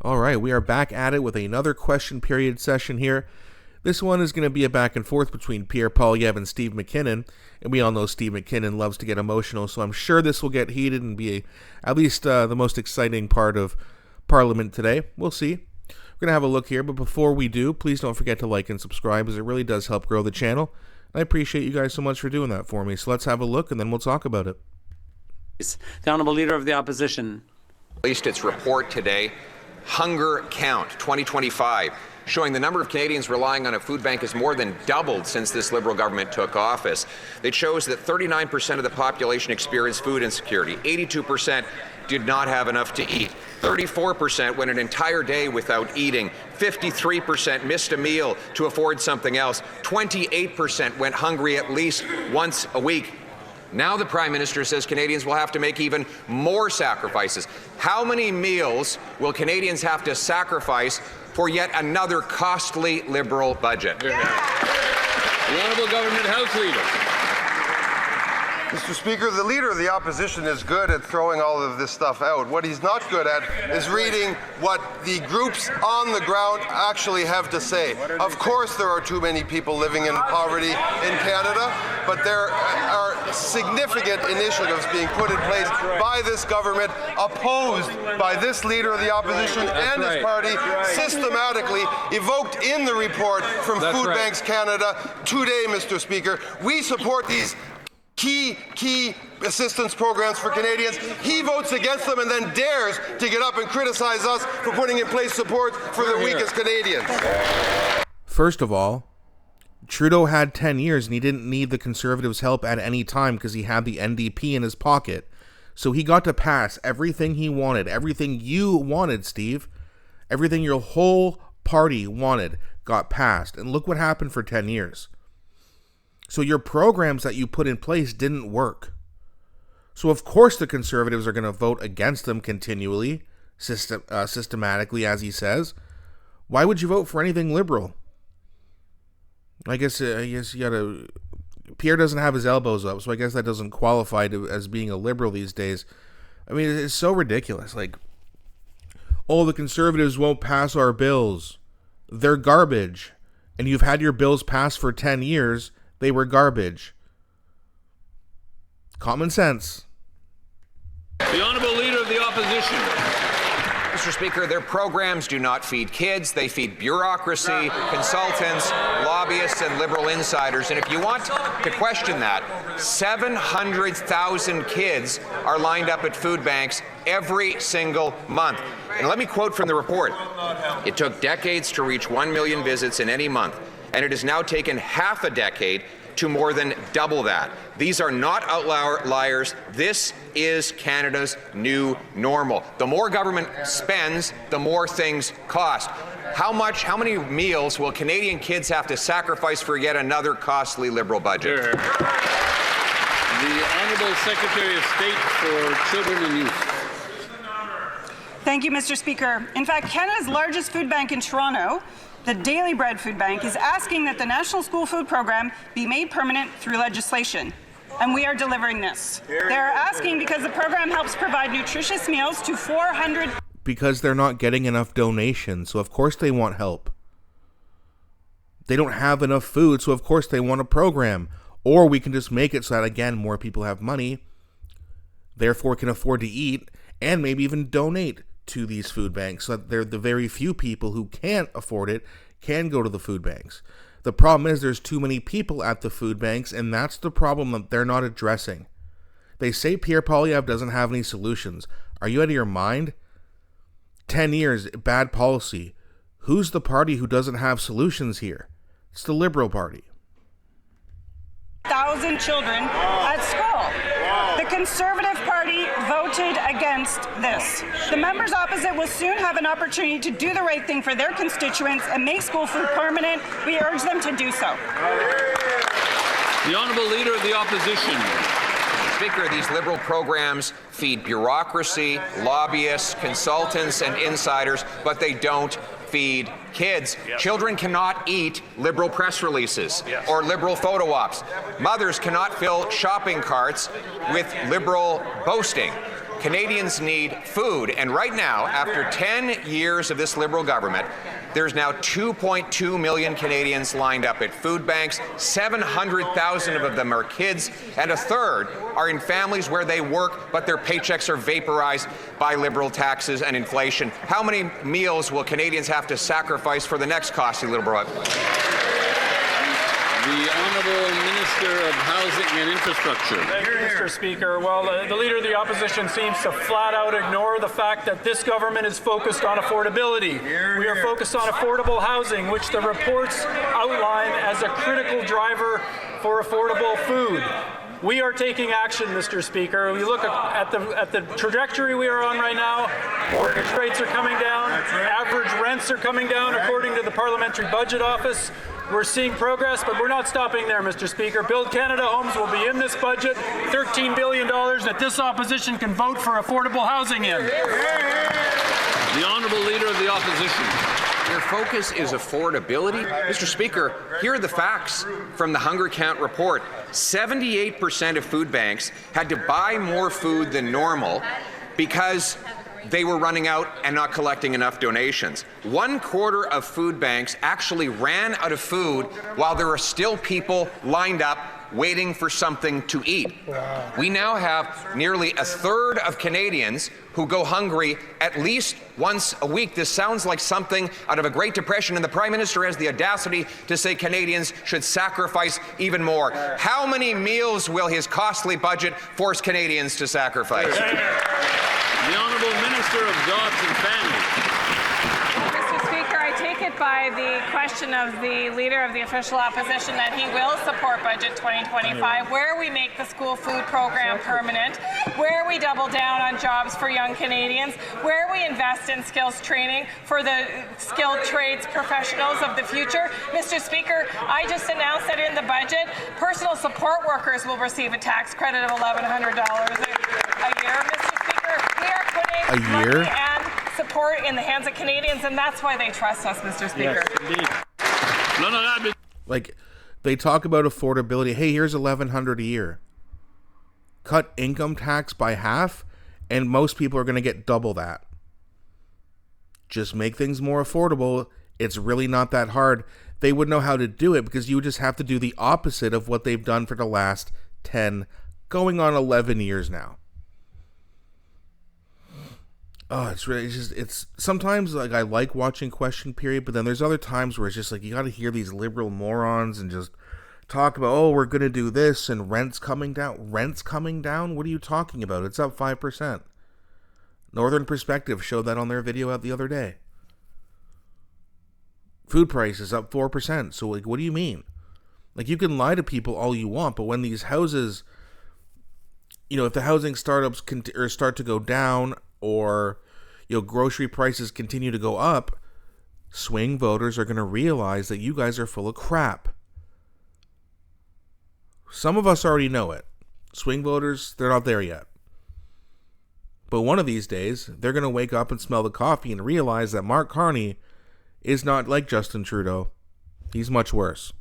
All right, we are back at it with another question period session here. This one is going to be a back and forth between Pierre, Poilievre, and Steve McKinnon. And we all know Steve McKinnon loves to get emotional, so I'm sure this will get heated and be at least the most exciting part of Parliament today. We'll see. We're going to have a look here, but before we do, please don't forget to like and subscribe, as it really does help grow the channel. I appreciate you guys so much for doing that for me. So let's have a look, and then we'll talk about it. The Honourable Leader of the Opposition. Released its report today, Hunger Count 2025, showing the number of Canadians relying on a food bank has more than doubled since this Liberal government took office. It shows that 39% of the population experienced food insecurity, 82% did not have enough to eat, 34% went an entire day without eating, 53% missed a meal to afford something else, 28% went hungry at least once a week. Now the Prime Minister says Canadians will have to make even more sacrifices. How many meals will Canadians have to sacrifice for yet another costly Liberal budget? The Honourable Government House Leader. Mr. Speaker, the Leader of the Opposition is good at throwing all of this stuff out. What he's not good at is reading what the groups on the ground actually have to say. Of course there are too many people living in poverty in Canada, but there are significant initiatives being put in place by this government, opposed by this Leader of the Opposition and his party, systematically evoked in the report from Food Banks Canada today, Mr. Speaker. We support these key assistance programs for Canadians. He votes against them and then dares to get up and criticize us for putting in place support for the weakest Canadians. First of all, Trudeau had 10 years and he didn't need the Conservatives' help at any time because he had the NDP in his pocket. So he got to pass everything he wanted, everything you wanted, Steve. Everything your whole party wanted got passed. And look what happened for 10 years. So your programs that you put in place didn't work. So of course the Conservatives are going to vote against them continually, systematically, as he says. Why would you vote for anything Liberal? I guess you gotta. Pierre doesn't have his elbows up, so I guess that doesn't qualify as being a Liberal these days. I mean, it's so ridiculous. Like, oh, the Conservatives won't pass our bills. They're garbage. And you've had your bills passed for 10 years. They were garbage. Common sense. The Honourable Leader of the Opposition. Mr. Speaker, their programs do not feed kids. They feed bureaucracy, consultants, lobbyists, and Liberal insiders. And if you want to question that, 700,000 kids are lined up at food banks every single month. And let me quote from the report. It took decades to reach 1 million visits in any month, and it has now taken half a decade to more than double that. These are not outliers. This is Canada's new normal. The more government spends, the more things cost. How many meals will Canadian kids have to sacrifice for yet another costly Liberal budget? The Honourable Secretary of State for Children and Youth. Thank you, Mr. Speaker. In fact, Canada's largest food bank in Toronto, the Daily Bread Food Bank, is asking that the National School Food Program be made permanent through legislation. And we are delivering this. They're asking because the program helps provide nutritious meals to 400... Because they're not getting enough donations, so of course they want help. They don't have enough food, so of course they want a program. Or we can just make it so that, again, more people have money, therefore can afford to eat, and maybe even donate to these food banks, so that they're the very few people who can't afford it can go to the food banks. The problem is there's too many people at the food banks, and that's the problem that they're not addressing. They say Pierre Poilievre doesn't have any solutions. Are you out of your mind? 10 years, bad policy. Who's the party who doesn't have solutions here? It's the Liberal Party. 1,000 children at school. The Conservative Party voted against this. The members opposite will soon have an opportunity to do the right thing for their constituents and make school food permanent. We urge them to do so. The Honourable Leader of the Opposition. Speaker, these Liberal programs feed bureaucracy, lobbyists, consultants, and insiders, but they don't feed kids. Yep. Children cannot eat Liberal press releases or Liberal photo ops. Mothers cannot fill shopping carts with Liberal boasting. Canadians need food, and right now, after 10 years of this Liberal government, there's now 2.2 million Canadians lined up at food banks. 700,000 of them are kids, and a third are in families where they work, but their paychecks are vaporized by Liberal taxes and inflation. How many meals will Canadians have to sacrifice for the next costly Liberal? The Honourable Minister of Housing and Infrastructure. Thank you, Mr. Speaker. Well, the Leader of the Opposition seems to flat out ignore the fact that this government is focused on affordability. We are focused on affordable housing, which the reports outline as a critical driver for affordable food. We are taking action, Mr. Speaker. We look at the trajectory we are on right now. Mortgage rates are coming down. Average rents are coming down, according to the Parliamentary Budget Office. We're seeing progress, but we're not stopping there, Mr. Speaker. Build Canada homes will be in this budget, $13 billion that this opposition can vote for affordable housing in. The Honourable Leader of the Opposition. Their focus is affordability. Mr. Speaker, here are the facts from the Hunger Count report. 78% of food banks had to buy more food than normal because they were running out and not collecting enough donations. 1/4 of food banks actually ran out of food while there are still people lined up waiting for something to eat. Wow. We now have nearly a third of Canadians who go hungry at least once a week. This sounds like something out of a Great Depression, and the Prime Minister has the audacity to say Canadians should sacrifice even more. How many meals will his costly budget force Canadians to sacrifice? The Honourable Minister of Jobs and Family. Mr. Speaker, I take it by the question of the Leader of the Official Opposition that he will support Budget 2025, where we make the school food program permanent, where we double down on jobs for young Canadians, where we invest in skills training for the skilled trades professionals of the future. Mr. Speaker, I just announced that in the budget, personal support workers will receive a tax credit of $1,100 a year. Mr. Speaker, we are putting money and support in the hands of Canadians, and that's why they trust us, Mr. Speaker. Yes, indeed. No, Like, they talk about affordability. Hey, here's $1,100 a year. Cut income tax by half, and most people are going to get double that. Just make things more affordable. It's really not that hard. They would know how to do it because you would just have to do the opposite of what they've done for the last 10, going on 11 years now. Oh, it's sometimes like I like watching Question Period, but then there's other times where it's just like you got to hear these liberal morons and just talk about, oh, we're going to do this and rent's coming down. Rent's coming down? What are you talking about? It's up 5%. Northern Perspective showed that on their video out the other day. Food prices up 4%. So like, what do you mean? Like, you can lie to people all you want, but when these houses, you know, if the housing startups start to go down, or, you know, grocery prices continue to go up, swing voters are going to realize that you guys are full of crap. Some of us already know it. Swing voters, they're not there yet. But one of these days, they're going to wake up and smell the coffee and realize that Mark Carney is not like Justin Trudeau. He's much worse.